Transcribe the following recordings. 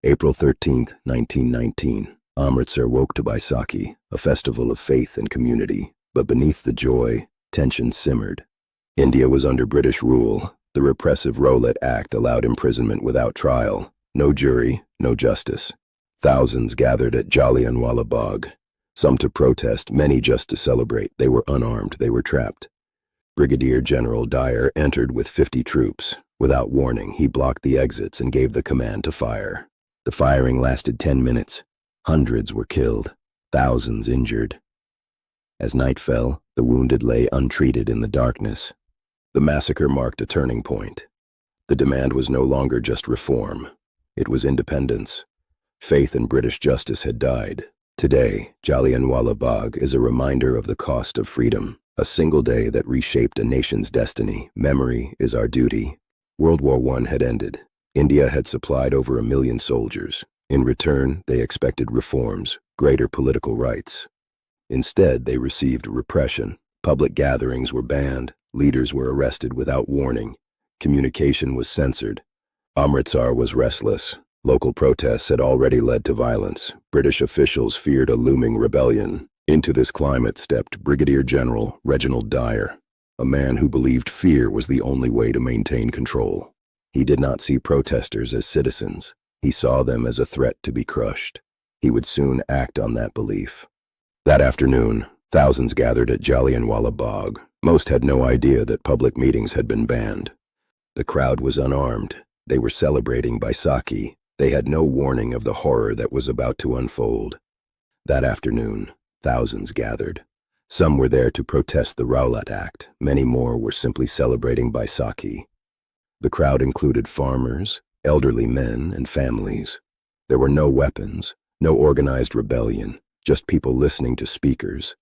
April 13, 1919. Amritsar woke to Baisakhi, a festival of faith and community, but beneath the joy, tension simmered. India was under British rule. The repressive Rowlatt Act allowed imprisonment without trial. No jury, no justice. Thousands gathered at Jallianwala Bagh. Some to protest, many just to celebrate. They were unarmed, they were trapped. Brigadier General Dyer entered with 50 troops. Without warning, he blocked the exits and gave the command to fire. The firing lasted 10 minutes. Hundreds were killed, thousands injured. As night fell, the wounded lay untreated in the darkness. The massacre marked a turning point. The demand was no longer just reform. It was independence. Faith in British justice had died. Today, Jallianwala Bagh is a reminder of the cost of freedom, a single day that reshaped a nation's destiny. Memory is our duty. World War I had ended. India had supplied over 1 million soldiers. In return, they expected reforms, greater political rights. Instead, they received repression. Public gatherings were banned. Leaders were arrested without warning. Communication was censored. Amritsar was restless. Local protests had already led to violence. British officials feared a looming rebellion. Into this climate stepped Brigadier General Reginald Dyer, a man who believed fear was the only way to maintain control. He did not see protesters as citizens. He saw them as a threat to be crushed. He would soon act on that belief. That afternoon, thousands gathered at Jallianwala Bagh. Most had no idea that public meetings had been banned. The crowd was unarmed. They were celebrating Baisakhi. They had no warning of the horror that was about to unfold. That afternoon, thousands gathered. Some were there to protest the Rowlatt Act. Many more were simply celebrating Baisakhi. The crowd included farmers, elderly men, and families. There were no weapons, no organized rebellion, just people listening to speakers.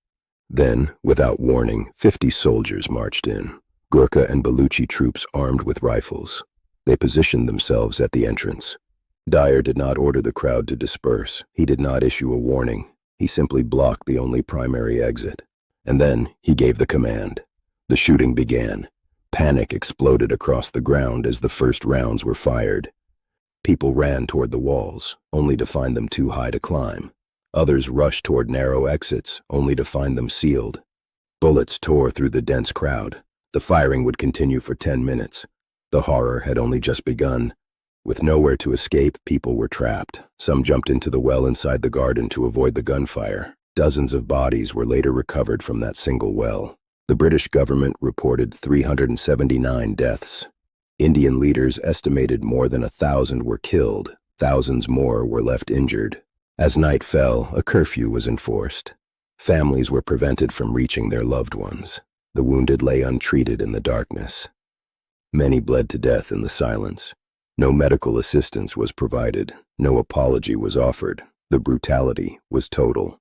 Then, without warning, 50 soldiers marched in. Gurkha and Baluchi troops armed with rifles. They positioned themselves at the entrance. Dyer did not order the crowd to disperse. He did not issue a warning. He simply blocked the only primary exit. And then he gave the command. The shooting began. Panic exploded across the ground as the first rounds were fired. People ran toward the walls, only to find them too high to climb. Others rushed toward narrow exits, only to find them sealed. Bullets tore through the dense crowd. The firing would continue for 10 minutes. The horror had only just begun. With nowhere to escape, people were trapped. Some jumped into the well inside the garden to avoid the gunfire. Dozens of bodies were later recovered from that single well. The British government reported 379 deaths. Indian leaders estimated more than 1,000 were killed. Thousands more were left injured. As night fell, a curfew was enforced. Families were prevented from reaching their loved ones. The wounded lay untreated in the darkness. Many bled to death in the silence. No medical assistance was provided. No apology was offered. The brutality was total.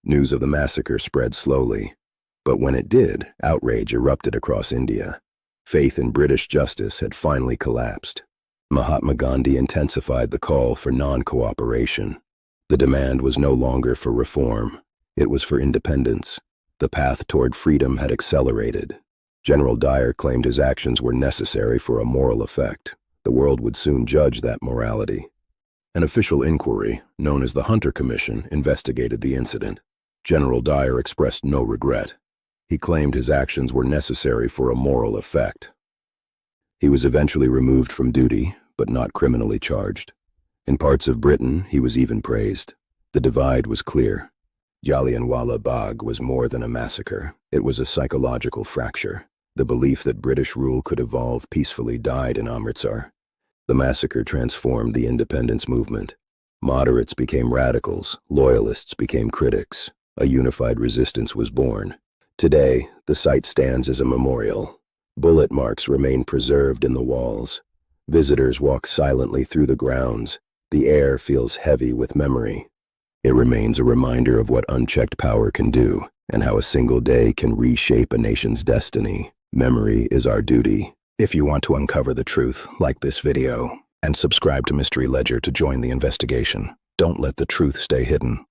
News of the massacre spread slowly. But when it did, outrage erupted across India. Faith in British justice had finally collapsed. Mahatma Gandhi intensified the call for non-cooperation. The demand was no longer for reform. It was for independence. The path toward freedom had accelerated. General Dyer claimed his actions were necessary for a moral effect. The world would soon judge that morality. An official inquiry, known as the Hunter Commission, investigated the incident. General Dyer expressed no regret. He claimed his actions were necessary for a moral effect. He was eventually removed from duty, but not criminally charged. In parts of Britain, he was even praised. The divide was clear. Jallianwala Bagh was more than a massacre. It was a psychological fracture. The belief that British rule could evolve peacefully died in Amritsar. The massacre transformed the independence movement. Moderates became radicals, loyalists became critics. A unified resistance was born. Today, the site stands as a memorial. Bullet marks remain preserved in the walls. Visitors walk silently through the grounds. The air feels heavy with memory. It remains a reminder of what unchecked power can do, and how a single day can reshape a nation's destiny. Memory is our duty. If you want to uncover the truth, like this video, and subscribe to Mystery Ledger to join the investigation. Don't let the truth stay hidden.